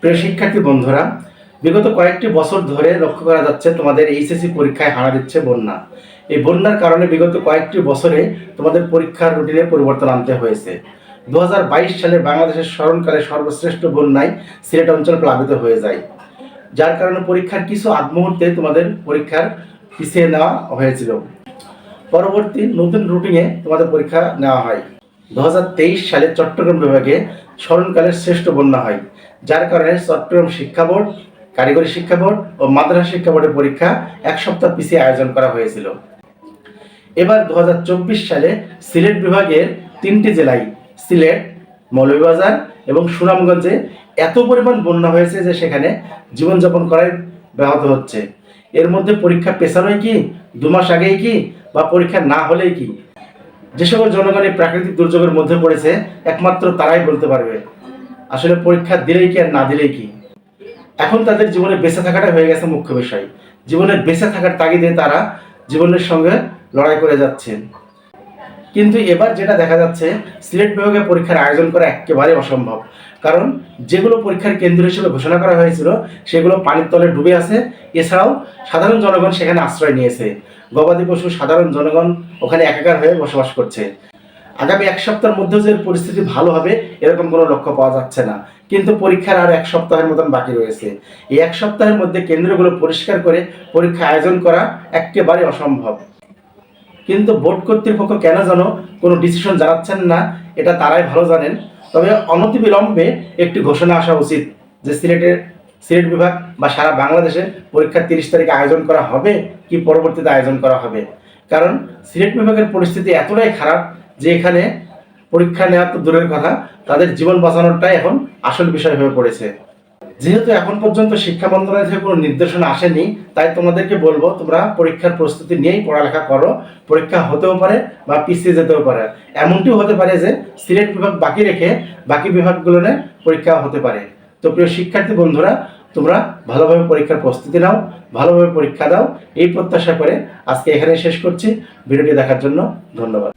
প্রিয় শিক্ষার্থী বন্ধুরা, বিগত কয়েকটি বছর ধরে লক্ষ্য করা যাচ্ছে তোমাদের এইচএসসি পরীক্ষায় হানা দিচ্ছে বন্যা। এই বন্যার কারণে বিগত কয়েকটি বছরে তোমাদের পরীক্ষার রুটিনে পরিবর্তন আনতে হয়েছে। 2022 সালে বাংলাদেশের স্মরণকালে সর্বশ্রেষ্ঠ বন্যায় সিলেট অঞ্চল প্লাবিত হয়ে যায়, যার কারণে পরীক্ষার কিছু আগ মুহূর্তে তোমাদের পরীক্ষার পিছিয়ে নেওয়া হয়েছিল। পরবর্তী নতুন রুটিনে তোমাদের পরীক্ষা নেওয়া হয়। 2023 সালে চট্টগ্রাম বিভাগে স্মরণকালের শ্রেষ্ঠ বন্যা হয়, যার কারণে চট্টগ্রাম শিক্ষা বোর্ড, কারিগরি শিক্ষা বোর্ড ও মাদ্রাসা শিক্ষা বোর্ডের পরীক্ষা এক সপ্তাহ পিছিয়ে আয়োজন করা হয়েছিল। এবার 2024 সালে সিলেট বিভাগের 3টি জেলায় সিলেট, মৌলভীবাজার এবং সুনামগঞ্জে এত পরিমাণ বন্যা হয়েছে যে সেখানে জীবনযাপন করাই ব্যাহত হচ্ছে। এর মধ্যে পরীক্ষা পেছানোই কি, 2 মাস আগেই কি, বা পরীক্ষা না হলেই কি? যে সকল জনগণ এই প্রাকৃতিক দুর্যোগের মধ্যে পড়েছে একমাত্র তারাই বলতে পারবে আসলে পরীক্ষা দিলেই কি আর না দিলেই কি। এখন তাদের জীবনে বেঁচে থাকাটা হয়ে গেছে মুখ্য বিষয়। জীবনে বেঁচে থাকার তাগিদে তারা জীবনের সঙ্গে লড়াই করে যাচ্ছেন। কিন্তু এবার যেটা দেখা যাচ্ছে, সিলেট বিভাগে পরীক্ষার আয়োজন করা একেবারে অসম্ভব। কারণ যেগুলো পরীক্ষার কেন্দ্র হিসেবে ঘোষণা করা হয়েছিল সেগুলো পানির তলে ডুবে আছে। এছাড়াও সাধারণ জনগণ সেখানে আশ্রয় নিয়েছে। গবাদি পশু, সাধারণ জনগণ ওখানে একাকার হয়ে বসবাস করছে। আগামী এক সপ্তাহের মধ্যে যে পরিস্থিতি ভালো হবে এরকম কোনো লক্ষ্য পাওয়া যাচ্ছে না। কিন্তু পরীক্ষার আর এক সপ্তাহের মতন বাকি রয়েছে। এই এক সপ্তাহের মধ্যে কেন্দ্রগুলো পরিষ্কার করে পরীক্ষা আয়োজন করা একেবারে অসম্ভব। কিন্তু বোর্ড কর্তৃপক্ষ কেন যেন কোনো ডিসিশন জানাচ্ছেন না, এটা তারাই ভালো জানেন। তবে অনতিবিলম্বে একটি ঘোষণা আসা উচিত যে সিলেট বিভাগ বা সারা বাংলাদেশে পরীক্ষা 30 তারিখে আয়োজন করা হবে কি পরবর্তীতে আয়োজন করা হবে। কারণ সিলেট বিভাগের পরিস্থিতি এতটাই খারাপ যে এখানে পরীক্ষা নেওয়া তো দূরের কথা, তাদের জীবন বাঁচানোটাই এখন আসল বিষয় হয়ে পড়েছে। যেহেতু এখন পর্যন্ত শিক্ষা মন্ত্রণালয় থেকে কোনো নির্দেশনা আসেনি, তাই তোমাদেরকে বলবো তোমরা পরীক্ষার প্রস্তুতি নিয়েই পড়ালেখা করো। পরীক্ষা হতেও পারে বা পিছিয়ে যেতেও পারে। এমনটিও হতে পারে যে সিলেট বিভাগ বাকি রেখে বাকি বিভাগগুলো নিয়ে পরীক্ষা হতে পারে। তো প্রিয় শিক্ষার্থী বন্ধুরা, তোমরা ভালোভাবে পরীক্ষার প্রস্তুতি নাও, ভালোভাবে পরীক্ষা দাও, এই প্রত্যাশা করে আজকে এখানে শেষ করছি। ভিডিওটি দেখার জন্য ধন্যবাদ।